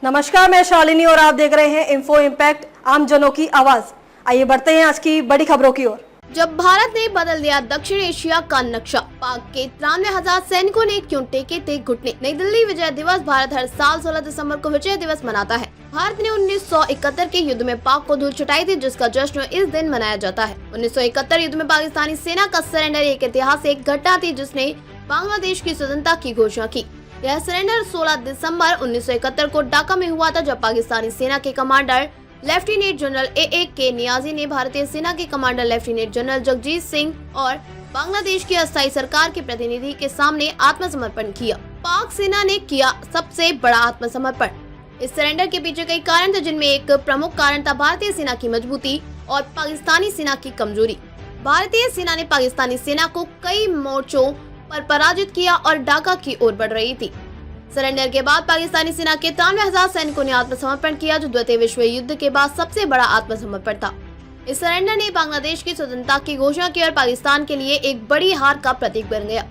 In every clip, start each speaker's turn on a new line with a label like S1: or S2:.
S1: नमस्कार, मैं शालिनी और आप देख रहे हैं इन्फो इम्पैक्ट, आम जनों की आवाज। आइए बढ़ते हैं आज की बड़ी खबरों की ओर।
S2: जब भारत ने बदल दिया दक्षिण एशिया का नक्शा, पाक के 93,000 सैनिकों ने क्यों टेके थे घुटने। नई दिल्ली विजय दिवस। भारत हर साल 16 दिसंबर को विजय दिवस मनाता है। भारत ने 1971 के युद्ध में पाक को धूल चटाई थी, जिसका जश्न इस दिन मनाया जाता है। 1971 युद्ध में पाकिस्तानी सेना का सरेंडर एक ऐतिहासिक घटना थी, जिसने बांग्लादेश की स्वतंत्रता की घोषणा की। यह सरेंडर 16 दिसंबर 1971 को ढाका में हुआ था, जब पाकिस्तानी सेना के कमांडर लेफ्टिनेंट जनरल के नियाजी ने भारतीय सेना के commander lieutenant general Jagjit Singh और बांग्लादेश की अस्थायी सरकार के प्रतिनिधि के सामने आत्मसमर्पण किया। पाक सेना ने किया सबसे बड़ा आत्मसमर्पण। इस सरेंडर के पीछे कई कारण थे, जिनमें एक प्रमुख कारण था भारतीय सेना की मजबूती और पाकिस्तानी सेना की कमजोरी। भारतीय सेना ने पाकिस्तानी सेना को कई मोर्चों पर पराजित किया और ढाका की ओर बढ़ रही थी। सरेंडर के बाद पाकिस्तानी सेना के 93,000 सैनिकों ने आत्मसमर्पण किया, जो द्वितीय विश्व युद्ध के बाद सबसे बड़ा आत्मसमर्पण था। इस सरेंडर ने बांग्लादेश की स्वतंत्रता की घोषणा की और पाकिस्तान के लिए एक बड़ी हार का प्रतीक बन गया।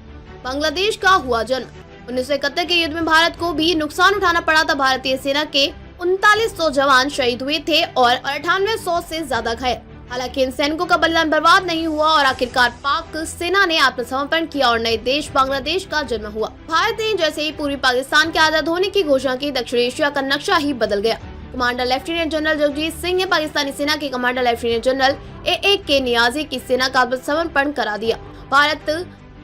S2: बांग्लादेश का हुआ जन्म। 1971 के युद्ध में भारत को भी नुकसान उठाना पड़ा था। भारतीय सेना के 3900 जवान शहीद हुए थे और 9800 से ज्यादा घायल। हालांकि इन सैनिकों का बलिदान बर्बाद नहीं हुआ और आखिरकार पाक सेना ने आत्मसमर्पण किया और नए देश बांग्लादेश का जन्म हुआ। भारत ने जैसे ही पूर्वी पाकिस्तान के आजाद होने की घोषणा की, दक्षिण एशिया का नक्शा ही बदल गया। Commander lieutenant general Jagjit Singh ने पाकिस्तानी सेना के कमांडर लेफ्टिनेंट जनरल के नियाजी की सेना का आत्मसमर्पण करा दिया। भारत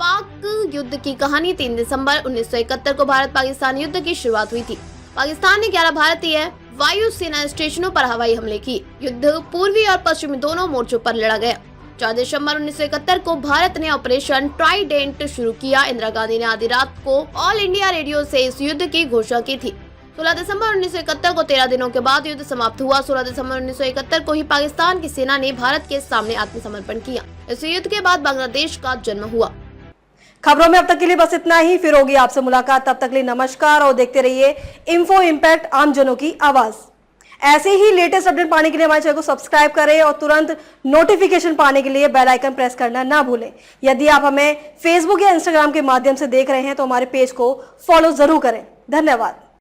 S2: पाक युद्ध की कहानी 3 दिसंबर 1971 को भारत पाकिस्तान युद्ध की शुरुआत हुई थी। पाकिस्तान ने 11 भारतीय वायु सेना स्टेशनों पर हवाई हमले किए। युद्ध पूर्वी और पश्चिमी दोनों मोर्चों पर लड़ा गया। 4 दिसंबर 1971 को भारत ने ऑपरेशन ट्राइडेंट शुरू किया। इंदिरा गांधी ने आधी रात को ऑल इंडिया रेडियो से इस युद्ध की घोषणा की थी। 16 दिसंबर 1971 को 13 दिनों के बाद युद्ध समाप्त हुआ। 16 दिसंबर 1971 को ही पाकिस्तान की सेना ने भारत के सामने आत्मसमर्पण किया। इस युद्ध के बाद बांग्लादेश का जन्म हुआ।
S1: खबरों में अब तक के लिए बस इतना ही। फिर होगी आपसे मुलाकात, तब तक के लिए नमस्कार और देखते रहिए इन्फो इम्पैक्ट, आम जनों की आवाज। ऐसे ही लेटेस्ट अपडेट पाने के लिए हमारे चैनल को सब्सक्राइब करें और तुरंत नोटिफिकेशन पाने के लिए बेल आइकन प्रेस करना ना भूलें। यदि आप हमें फेसबुक या इंस्टाग्राम के माध्यम से देख रहे हैं तो हमारे पेज को फॉलो जरूर करें। धन्यवाद।